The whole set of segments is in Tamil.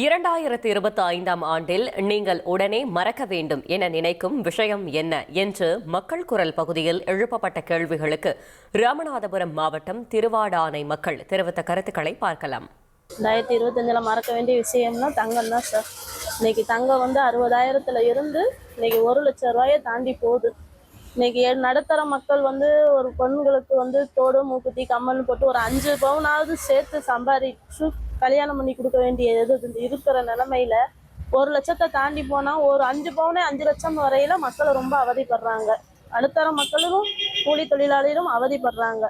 2025ஆம் ஆண்டில் நீங்கள் உடனே மறக்க வேண்டும் என நினைக்கும் விஷயம் என்ன என்று மக்கள் குரல் பகுதியில் எழுப்பப்பட்ட கேள்விகளுக்கு ராமநாதபுரம் மாவட்டம் திருவாடானை மக்கள் தெரிவித்த கருத்துக்களை பார்க்கலாம். 2025 மறக்க வேண்டிய விஷயம்னா தங்கம் தான் சார். இன்னைக்கு தங்கம் 60,000 இருந்து இன்னைக்கு 1,00,000 ரூபாயை தாண்டி போகுது. இன்னைக்கு நடுத்தர மக்கள் ஒரு பெண்களுக்கு தோடு மூக்குத்தி கம்மல் போட்டு ஒரு 5 பவுனாவது சேர்த்து சம்பாதிச்சு கல்யாணம் பண்ணி கொடுக்க வேண்டிய இருக்கிற நிலைமையில 1,00,000 தாண்டி போனா ஒரு 5 பவுனே 5 லட்சம் வரையில மக்கள் ரொம்ப அவதிப்படுறாங்க. நடுத்தர மக்களும் கூலி தொழிலாளிகளும் அவதிப்படுறாங்க.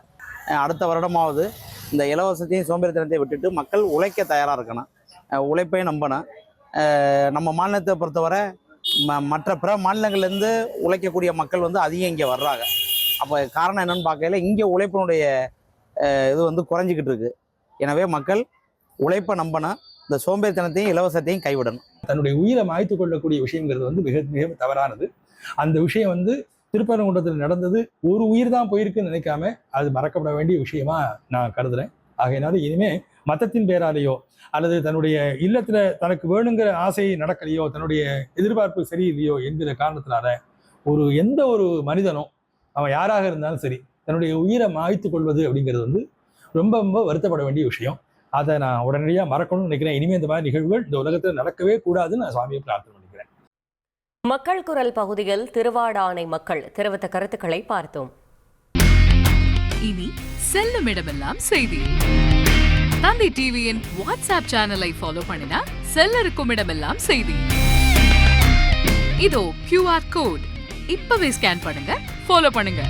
அடுத்த வருடமாவது இந்த இலவசத்தையும் சோம்பேறித்தனத்தையும் விட்டுட்டு மக்கள் உழைக்க தயாராக இருக்கணும். உழைப்பையும் நம்பணும். நம்ம மாநிலத்தை பொறுத்தவரை மற்ற பிற மாநிலங்கள்லேருந்து உழைக்கக்கூடிய மக்கள் அதிகம் இங்கே வர்றாங்க. அப்போ காரணம் என்னன்னு பார்க்கையில இங்கே உழைப்பினுடைய இது குறைஞ்சிக்கிட்டு இருக்கு. எனவே மக்கள் உழைப்பை நம்பணும், இந்த சோம்பேறித்தனத்தையும் இலவசத்தையும் கைவிடணும். தன்னுடைய உயிரை மாய்த்து கொள்ளக்கூடிய விஷயங்கிறது மிக மிக தவறானது. அந்த விஷயம் திருப்பரங்குன்றத்தில் நடந்தது, ஒரு உயிர் தான் போயிருக்குன்னு நினைக்காம அது மறக்கப்பட வேண்டிய விஷயமா நான் கருதுறேன். ஆகையினால இனிமே மதத்தின் பேராலேயோ அல்லது தன்னுடைய இல்லத்துல தனக்கு வேணுங்கிற ஆசை நடக்கலையோ, தன்னுடைய எதிர்பார்ப்பு சரியில்லையோ என்கிற காரணத்தினால எந்த ஒரு மனிதனும் அவன் யாராக இருந்தாலும் சரி தன்னுடைய உயிரை மாய்த்து கொள்வது அப்படிங்கிறது ரொம்ப ரொம்ப வருத்தப்பட வேண்டிய விஷயம். அதை நான் உடனடியாக மறக்கணும்னு நினைக்கிறேன். இனிமே இந்த மாதிரி நிகழ்வுகள் இந்த உலகத்தில் நடக்கவே கூடாதுன்னு நான் சாமியை பிரார்த்தனை பண்ணிக்கிறேன். மக்கள் குரல் பகுதியில் திருவாடானை மக்கள் தெரிவித்த கருத்துக்களை பார்த்தோம். இனி செல்லும் இடமெல்லாம் செய்தி. தந்தை டிவியின் வாட்ஸ்அப் சேனலை ஃபாலோ பண்ணினா செல்ல இருக்கும் இடமெல்லாம் செய்தி. இதோ QR கோட் இப்பவே ஸ்கேன் பண்ணுங்க, ஃபாலோ பண்ணுங்க.